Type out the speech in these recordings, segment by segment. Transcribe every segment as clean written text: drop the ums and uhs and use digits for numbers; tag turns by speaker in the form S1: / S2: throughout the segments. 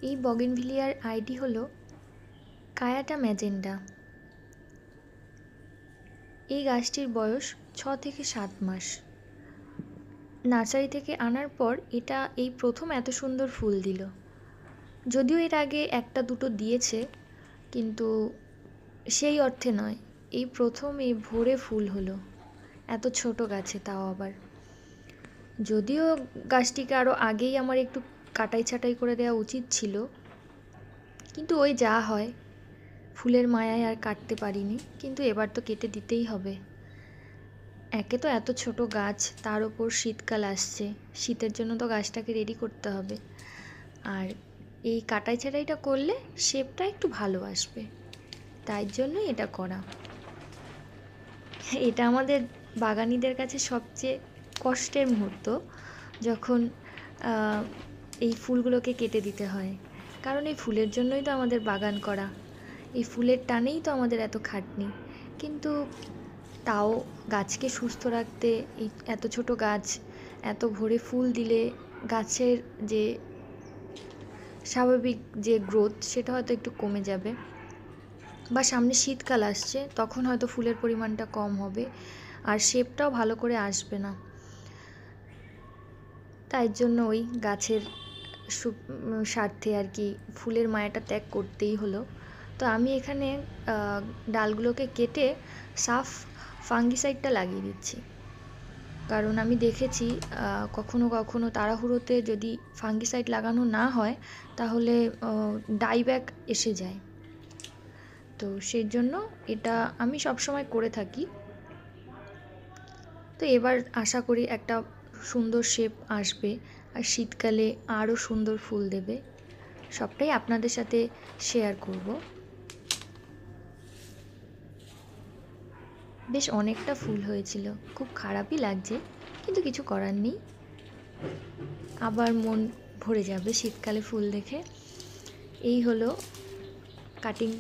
S1: এই বগেনভিলিয়ার আইডি হলো কায়াটা ম্যাজেন্টা। এই গাছটির বয়স 6 থেকে 7 মাস। নার্সারি থেকে আনার পর এটা এই প্রথম এত সুন্দর ফুল দিল। যদিও এর আগে একটা দুটো দিয়েছে, কিন্তু সেই অর্থে নয়, এই প্রথম এই ভরে ফুল হলো এত ছোট গাছে, তাও আবার। যদিও গাছটিকে আরও আগেই আমার একটু কাটাই ছাঁটাই করে দেওয়া উচিত ছিল, কিন্তু ওই যা হয়, ফুলের মায়ায় আর কাটতে পারিনি, কিন্তু এবার তো কেটে দিতেই হবে। একে তো এত ছোট গাছ, তার ওপর শীতকাল আসছে, শীতের জন্য তো গাছটাকে রেডি করতে হবে। আর এই কাটাই ছাঁটাইটা করলে শেপটা একটু ভালো আসবে, তাই জন্যই এটা করা। এটা আমাদের বাগানিদের কাছে সবচেয়ে কষ্টের মুহূর্ত, যখন এই ফুলগুলোকে কেটে দিতে হয়। কারণ এই ফুলের জন্যই তো আমাদের বাগান করা, এই ফুলের টানেই তো আমাদের এত খাটনি। কিন্তু তাও গাছকে সুস্থ রাখতে এই এত ছোট গাছ এত ভরে ফুল দিলে গাছের যে স্বাভাবিক যে গ্রোথ, সেটা হয়তো একটু কমে যাবে, বা সামনে শীতকাল আসছে, তখন হয়তো ফুলের পরিমাণটা কম হবে আর শেপটাও ভালো করে আসবে না। তাই জন্য ওই গাছের স্বার্থে আর কি ফুলের মায়াটা ত্যাগ করতেই হলো। তো আমি এখানে ডালগুলোকে কেটে সাফ ফাঙ্গিসাইডটা লাগিয়ে দিচ্ছি। কারণ আমি দেখেছি কখনো কখনো তাড়াহুড়োতে যদি ফাঙ্গিসাইড লাগানো না হয়, তাহলে ডাইব্যাক এসে যায়। তো সেই জন্য এটা আমি সবসময় করে থাকি। তো এবার আশা করি একটা সুন্দর শেপ আসবে, আর শীতকালে আরও সুন্দর ফুল দেবে। সবটাই আপনাদের সাথে শেয়ার করব। বেশ অনেকটা ফুল হয়েছিল, খুব খারাপই লাগছে, কিন্তু কিছু করার নেই। আবার মন ভরে যাবে শীতকালে ফুল দেখে। এই হলো কাটিং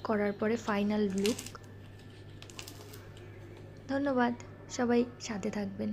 S1: করার পরে ফাইনাল লুক। ধন্যবাদ, সবাই সাথে থাকবেন।